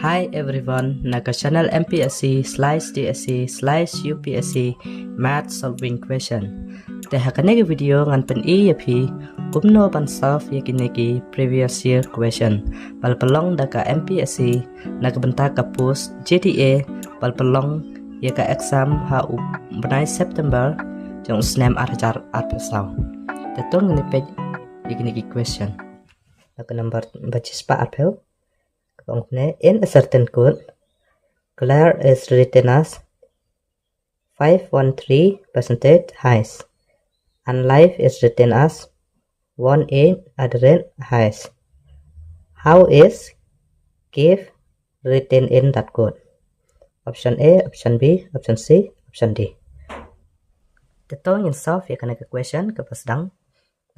Hi everyone, naga channel MPSC/DSC/UPSC Math Solving Question. Te hakanegi video ngan pen yapi kumno pan solve yakinegi previous year question. Palpalong daga MPSC naga benta kapus JDA palpalong yaka exam ha benai September jong snem arjar arpesau. Te tong ni page yakinegi question. Naga number bacis pa apel. In a certain code, Claire is written as 513% highs, and life is written as 18 at the rate highs. How is give written in that code? Option A, option B, option C, option D. Tito in solve ya kana question kapas dang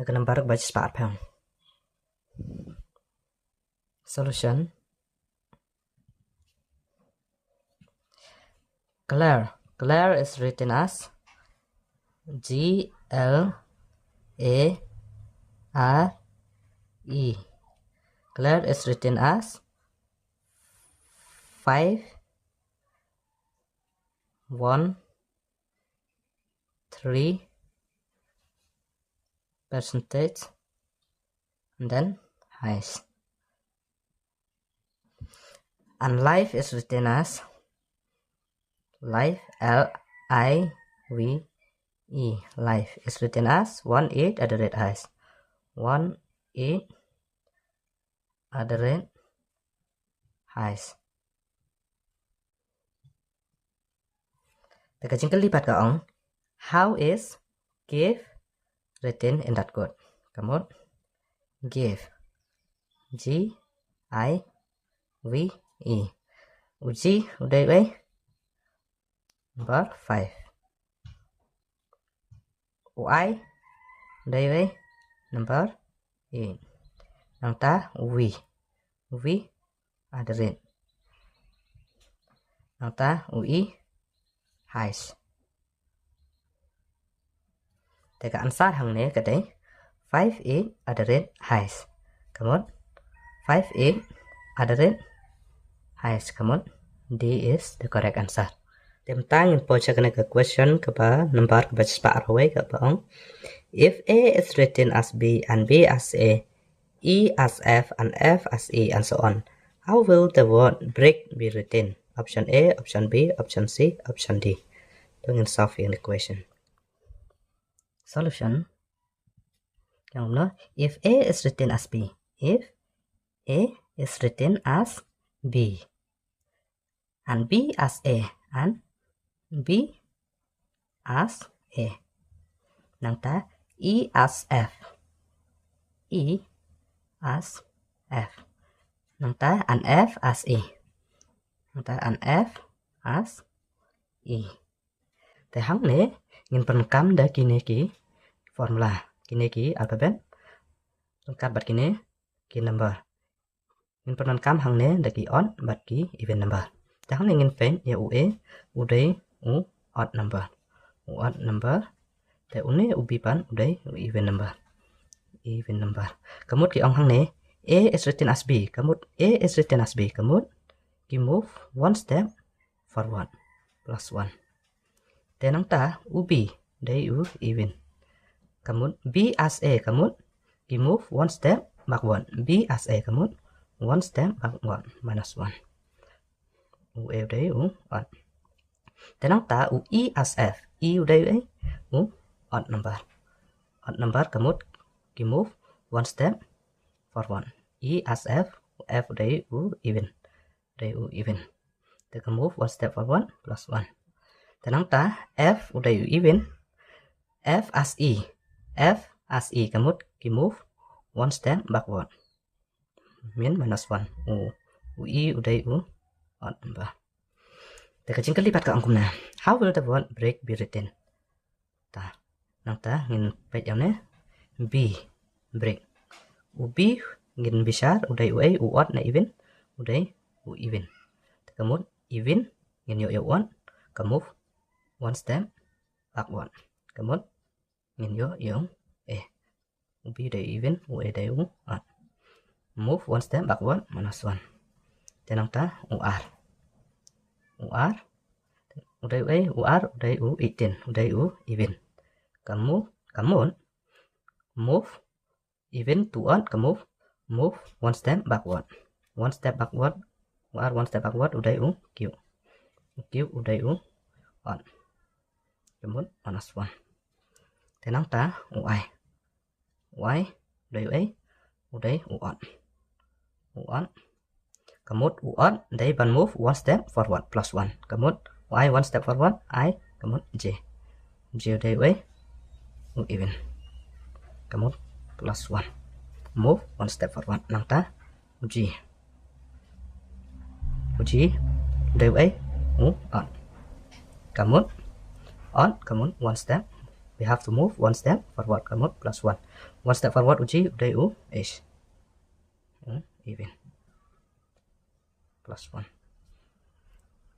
nakanambar baca pa. Solution. Claire is written as GLARE. Claire is written as 513% and then highs. And life is written as life, L-I-V-E. Life is written as 18 at the rate highs. 18 at the rate highs. Tekajing kelipat kaong. How is give written in that code? Kamu give. G-I-V-E. Uji udah baik. Number 5. Y đây number 8. Nang ta V at the rate. Nang ta UI highs. Teka answer hang ne ka day 58 at the rate highs. Come on. 58 at the rate highs. Come on. D is the correct answer. Tem tang po check na question kapa number ka pa away kapa. If A is written as B and B as A, E as F and F as E and so on, how will the word break be written? Option A, option B, option C, option D. Don't solve the question. Solution. If A is written as B, if A is written as B and B as A and B as A. Nang ta E as F. E as F. Nang ta and F as E. Nang ta and F as E. Te hang ne ngin penkam da kini ki formula. Kini ki alphabet. Lengkap bat kini ki number. Ngin penkam hang ne da ki odd bat ki even number. Te hang ne ngin pen ya UE uday odd number. Odd number. Te une ubi pan uday even number. Even number. Kamut ki ong hang ne A is written as B. Kamut A is written as B. Kamut ki move one step forward plus 1. Te nang ta ubi day u even. Kamut B as A. Kamut ki move one step backward. B as A. Kamut one step backward minus 1. UE day odd. Tenang ta u E as F. E udah odd number. Odd number kamut ki move one step forward. E as F. F udah even. Udah even. Te ka move one step forward plus 1. Tenang ta F udah even. F as E. F as E kamut ki move one step backward. Min minus 1. E udah odd number. Tekajing kelipat ka angkum na. How will the word break be written? Ta. Nang ta ngin pet yaw ne B break. B ngin besar uday uay odd na even. Uday even. Tekamut even ngin yo odd. Kamove one step backward. Kamut ngin yo B uday even uay day odd. Move one step backward minus 1. tenang ta UR uday u UR uday u 18 uday u even kamu move even to odd move one step backward UR one step backward uday u Q uday u on kamu minus 1 tenang ta Y uday u A uday u on kamu on they ban move one step forward plus 1 kamu Y one step forward I kamu J uday u A u even kamu plus 1 move one step forward nang ta G uday u A u on kamu one step we have to move one step forward kamu plus 1 one step forward uji uday u H even plus 1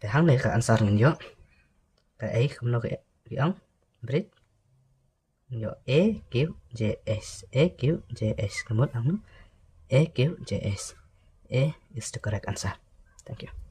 để hang này cả answer mình nhớ cái ấy không nó cái ông bridge nhớ EQJS kamu ang EQJS A is the correct answer. Thank you.